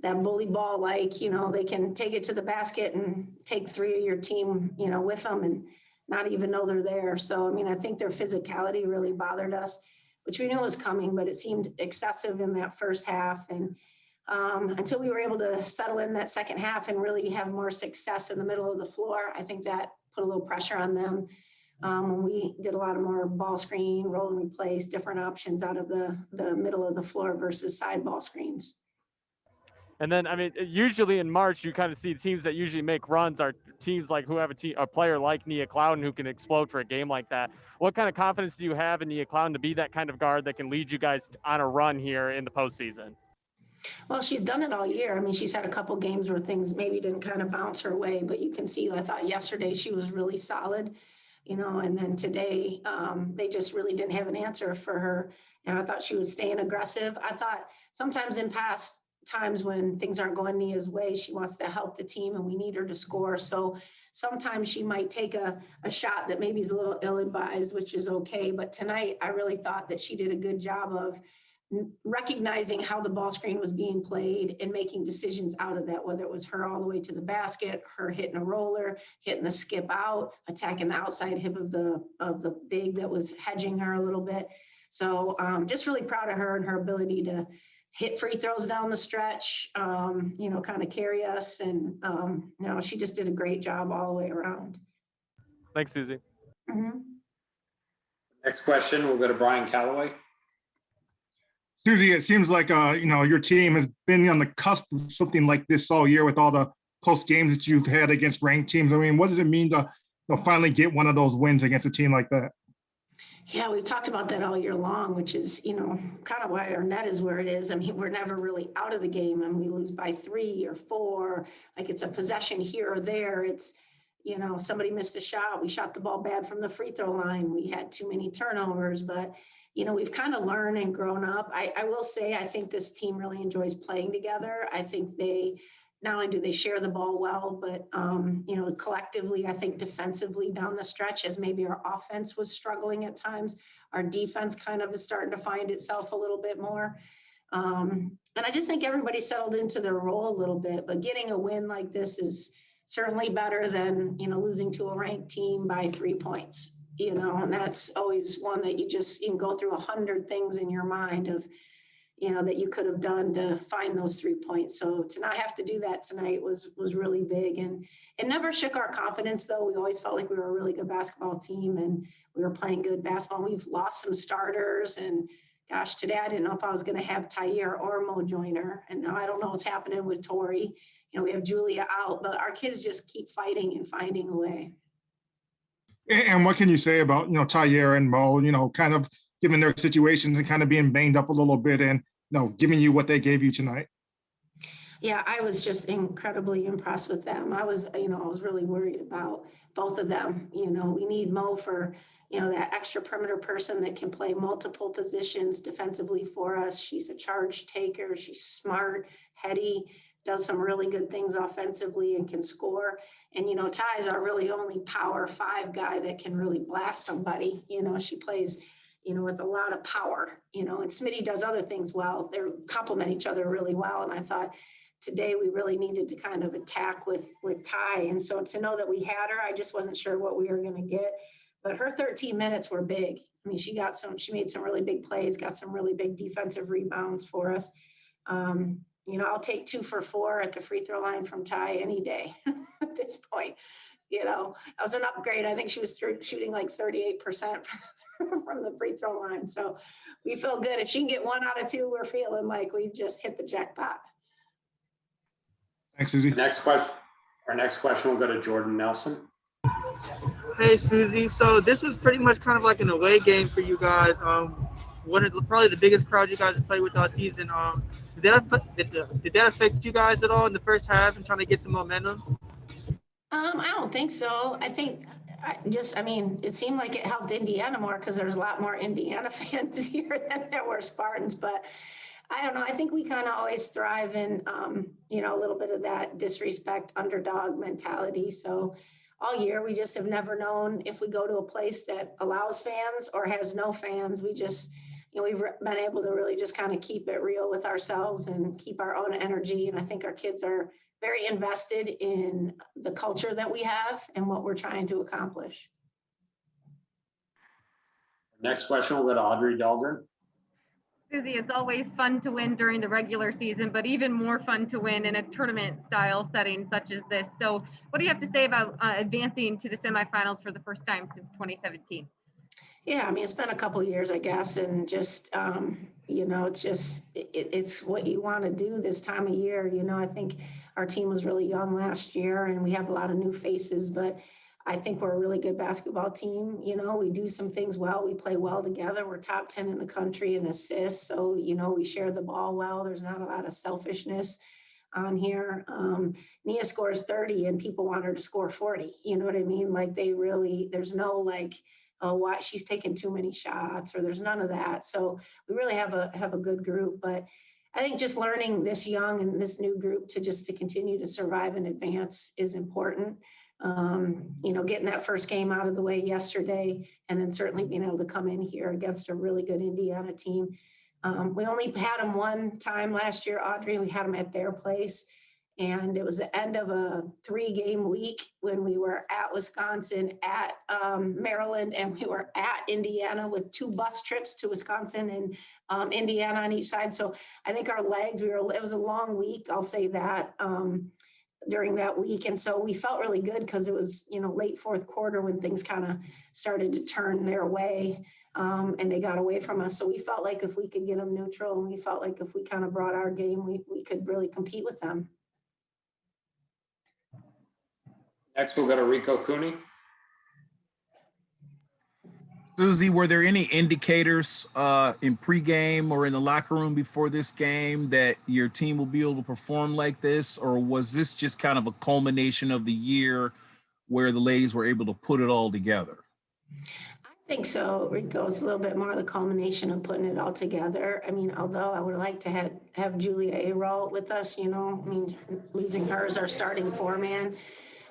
that bully ball, like, they can take it to the basket and take 3 of your team, with them and not even know they're there. So, I mean, I think their physicality really bothered us, which we knew was coming, but it seemed excessive in that first half. And until we were able to settle in that second half and really have more success in the middle of the floor, I think that put a little pressure on them. When we did a lot of more ball screen, roll and replace, different options out of the middle of the floor versus side ball screens. And then, I mean, usually in March, you kind of see teams that usually make runs are teams like who have a player like Nia Clouden who can explode for a game like that. What kind of confidence do you have in Nia Clouden to be that kind of guard that can lead you guys on a run here in the postseason? Well, she's done it all year. I mean, she's had a couple games where things maybe didn't kind of bounce her way, but you can see, I thought yesterday she was really solid, and then today they just really didn't have an answer for her. And I thought she was staying aggressive. I thought sometimes in past times when things aren't going Nia's way, she wants to help the team and we need her to score. So sometimes she might take a shot that maybe is a little ill-advised, which is okay. But tonight, I really thought that she did a good job of recognizing how the ball screen was being played and making decisions out of that, whether it was her all the way to the basket, her hitting a roller, hitting the skip out, attacking the outside hip of the big that was hedging her a little bit. So just really proud of her and her ability to hit free throws down the stretch, kind of carry us. And, she just did a great job all the way around. Thanks, Suzy. Mm-hmm. Next question, we'll go to Brian Calloway. Suzy, it seems like, your team has been on the cusp of something like this all year with all the close games that you've had against ranked teams. I mean, what does it mean to finally get one of those wins against a team like that? Yeah, we've talked about that all year long, which is, kind of why our net is where it is. I mean, we're never really out of the game and we lose by 3 or 4, like it's a possession here or there. It's, somebody missed a shot. We shot the ball bad from the free throw line. We had too many turnovers, but, we've kind of learned and grown up. I will say, I think this team really enjoys playing together. I think not only do they share the ball well, but, collectively, I think defensively down the stretch, as maybe our offense was struggling at times, our defense kind of is starting to find itself a little bit more. And I just think everybody settled into their role a little bit, but getting a win like this is certainly better than, losing to a ranked team by 3 points, and that's always one that you can go through 100 things in your mind of, that you could have done to find those 3 points. So to not have to do that tonight was really big. And it never shook our confidence, though. We always felt like we were a really good basketball team and we were playing good basketball. We've lost some starters. And gosh, today I didn't know if I was going to have Tyre or Mo join her. And now I don't know what's happening with Tori. We have Julia out, but our kids just keep fighting and finding a way. And what can you say about, Tyre and Mo, kind of given their situations and kind of being banged up a little bit and, giving you what they gave you tonight? Yeah, I was just incredibly impressed with them. I was really worried about both of them. We need Mo for, that extra perimeter person that can play multiple positions defensively for us. She's a charge taker. She's smart, heady, does some really good things offensively and can score. And, Ty is our really only power 5 guy that can really blast somebody. She plays, with a lot of power, and Smitty does other things well. They complement each other really well. And I thought today we really needed to kind of attack with Ty. And so to know that we had her, I just wasn't sure what we were going to get. But her 13 minutes were big. I mean, she made some really big plays, got some really big defensive rebounds for us. I'll take 2 for 4 at the free throw line from Ty any day at this point. That was an upgrade. I think she was shooting like 38% from the free throw line. So we feel good. If she can get 1 out of 2, we're feeling like we've just hit the jackpot. Thanks, Suzy. Our next question will go to Jordan Nelson. Hey, Suzy. So this was pretty much kind of like an away game for you guys. Probably the biggest crowd you guys have played with all season. Did that affect you guys at all in the first half and trying to get some momentum? I don't think so. I think it seemed like it helped Indiana more because there's a lot more Indiana fans here than there were Spartans. But I don't know. I think we kind of always thrive in, a little bit of that disrespect underdog mentality. So all year, we just have never known if we go to a place that allows fans or has no fans. We just, we've been able to really just kind of keep it real with ourselves and keep our own energy. And I think our kids are very invested in the culture that we have and what we're trying to accomplish. Next question, we'll go to Audrey Dahlgren. Suzy, it's always fun to win during the regular season, but even more fun to win in a tournament style setting such as this. So what do you have to say about advancing to the semifinals for the first time since 2017? Yeah, I mean, it's been a couple of years, I guess, and just, it's just, it's what you want to do this time of year. I think our team was really young last year and we have a lot of new faces, but I think we're a really good basketball team. We do some things well. We play well together. We're top 10 in the country in assists. So, we share the ball well. There's not a lot of selfishness on here. Nia scores 30 and people want her to score 40. You know what I mean? Like there's no like, oh, why she's taking too many shots, or there's none of that. So we really have a good group. But I think just learning this young and this new group to continue to survive and advance is important. Getting that first game out of the way yesterday, and then certainly being able to come in here against a really good Indiana team. We only had them one time last year, Audrey. We had them at their place. And it was the end of a 3-game week when we were at Wisconsin, at Maryland, and we were at Indiana with 2 bus trips to Wisconsin and Indiana on each side. So I think our legs, it was a long week, I'll say that, during that week. And so we felt really good because it was, late fourth quarter when things kind of started to turn their way, and they got away from us. So we felt like if we could get them neutral, and we felt like if we kind of brought our game, we could really compete with them. Next, we'll go to Rico Cooney. Suzy, were there any indicators in pregame or in the locker room before this game that your team will be able to perform like this? Or was this just kind of a culmination of the year where the ladies were able to put it all together? I think so, Rico. It's a little bit more the culmination of putting it all together. I mean, although I would like to have Julia Arol with us, losing her as our starting 4-man.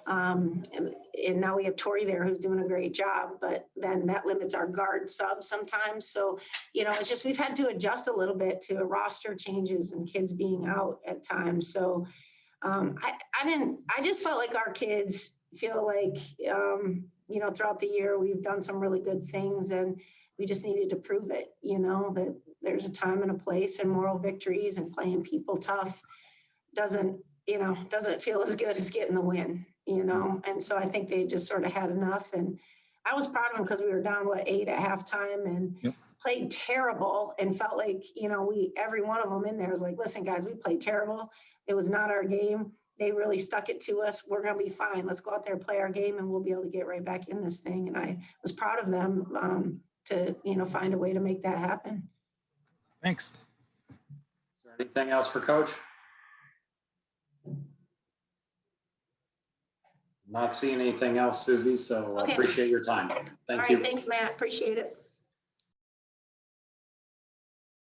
And now we have Tori there who's doing a great job, but then that limits our guard sub sometimes. So, it's just, we've had to adjust a little bit to roster changes and kids being out at times. So I just felt like our kids feel like, throughout the year, we've done some really good things and we just needed to prove it, that there's a time and a place, and moral victories and playing people tough doesn't feel as good as getting the win. And so I think they just sort of had enough. And I was proud of them because we were down 8 at halftime and played terrible, and felt like, every one of them in there was like, listen, guys, we played terrible. It was not our game. They really stuck it to us. We're going to be fine. Let's go out there and play our game and we'll be able to get right back in this thing. And I was proud of them to, find a way to make that happen. Thanks. Is there anything else for Coach? Not seeing anything else, Suzy, so I Okay. appreciate your time. Thank All you. right, thanks, Matt. Appreciate it.